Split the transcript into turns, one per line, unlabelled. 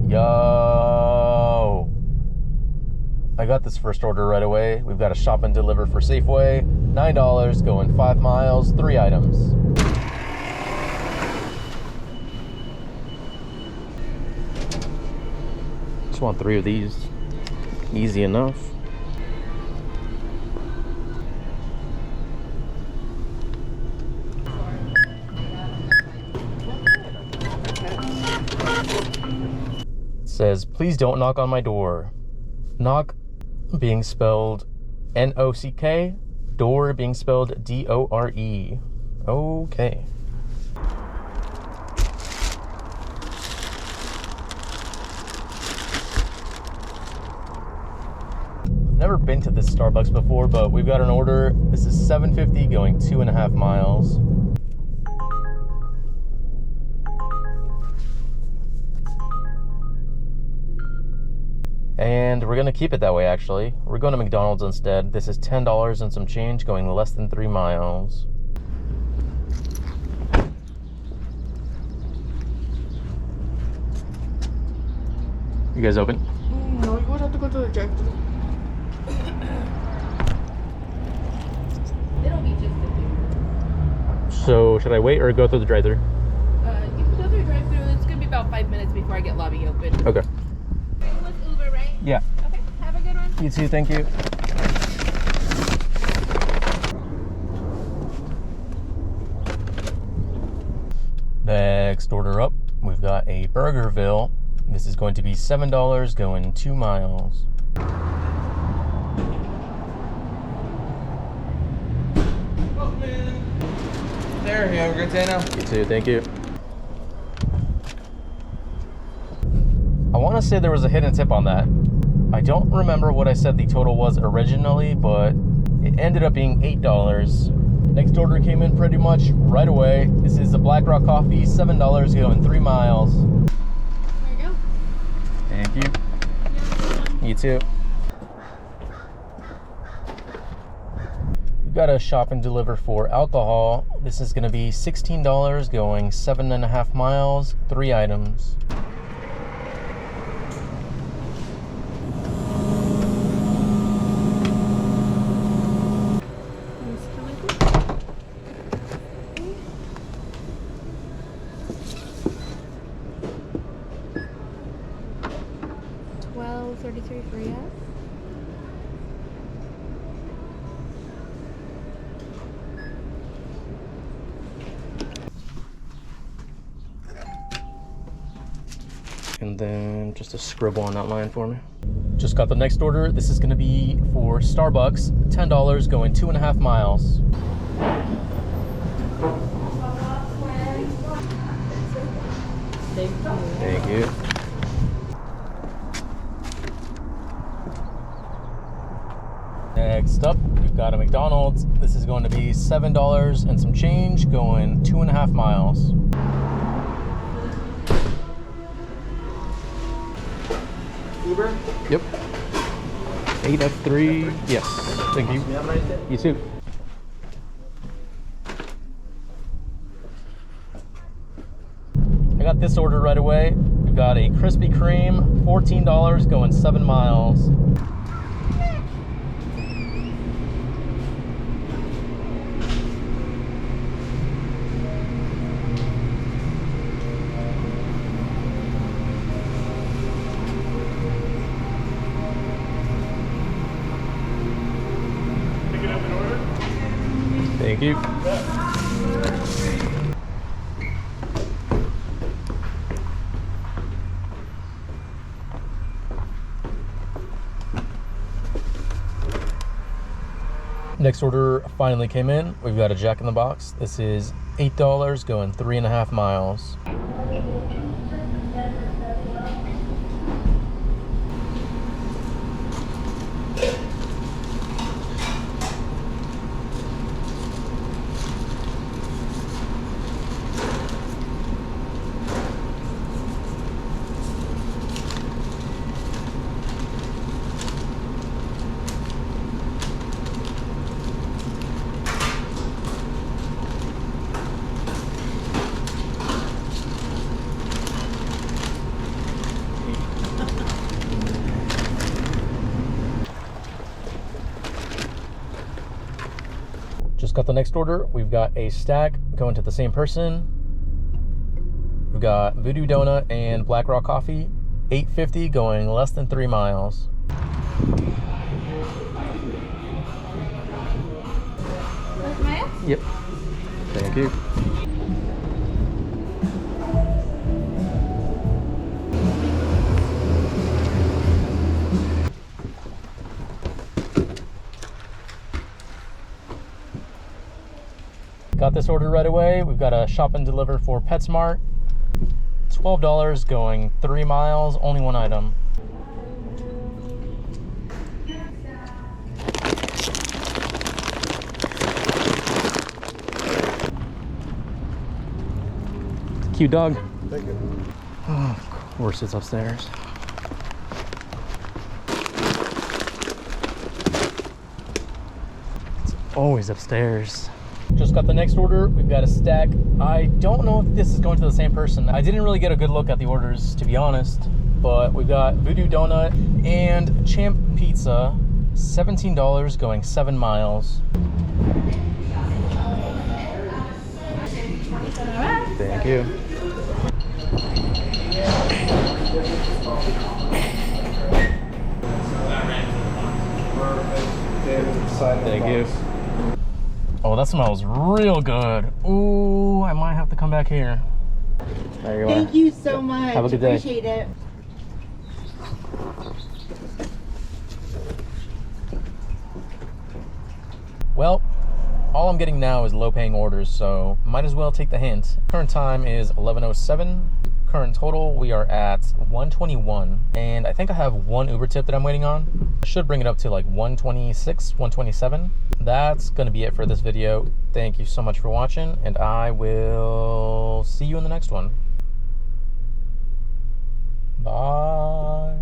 Yo, I got this first order right away. We've got a shop and deliver for Safeway. $9 going 5 miles, 3 items. Just want 3 of these. Easy enough. Says, please don't knock on my door. Knock being spelled N-O-C-K, door being spelled D-O-R-E. Okay. I've never been to this Starbucks before, but we've got an order. This is $7.50 going 2.5 miles. And we're gonna keep it that way, actually. We're going to McDonald's instead. This is $10 and some change going less than 3 miles. You guys open?
No, you would have to go to the drive-thru. It'll be just a few.
So should I wait or go through the drive-thru?
You can go through the drive-thru. It's gonna be about 5 minutes before I get lobby open.
Okay.
It was Uber, right?
Yeah.
Okay, have a good one.
You too, thank you. Next order up, we've got a Burgerville. This is going to be $7 going 2 miles.
Oh, man. There, you have a great day now.
You too, thank you. I want to say there was a hidden tip on that. I don't remember what I said the total was originally, but it ended up being $8. Next order came in pretty much right away. This is the Black Rock Coffee, $7 going 3 miles.
There you go.
Thank you. You too. We've got a shop and deliver for alcohol. This is going to be $16 going 7.5 miles, 3 items.
$12.33 for yes.
And then just a scribble on that line for me. Just got the next order. This is going to be for Starbucks, $10 going 2.5 miles. Thank you. Next up, we've got a McDonald's. This is going to be $7 and some change going 2.5 miles.
Uber?
Yep. 8F3. Yes. Thank you.
You have a nice day.
You too. I got this order right away. We've got a Krispy Kreme, $14 going 7 miles. Thank you. Next order finally came in. We've got a Jack in the Box. This is $8 going 3.5 miles. Just got the next order. We've got a stack going to the same person. We've got Voodoo Donut and Black Rock Coffee, $8.50, going less than 3 miles.
That's Maya?
Yep. Thank you. Got this order right away. We've got a shop and deliver for PetSmart. $12, going 3 miles, only one item. Cute dog.
Thank you.
Oh, of course it's upstairs. It's always upstairs. Just got the next order. We've got a stack. I don't know if this is going to the same person. I didn't really get a good look at the orders, to be honest. But we've got Voodoo Donut and Champ Pizza, $17, going 7 miles. Thank you. Thank you. Oh, that smells real good. Ooh, I might have to come back here. There you are.
Thank you so much.
Have a good day.
Appreciate it.
Well, all I'm getting now is low-paying orders, so might as well take the hint. Current time is 11:07. Current total, we are at 121. And I think I have one Uber tip that I'm waiting on. I should bring it up to like 126, 127. That's gonna be it for this video. Thank you so much for watching, and I will see you in the next one. Bye.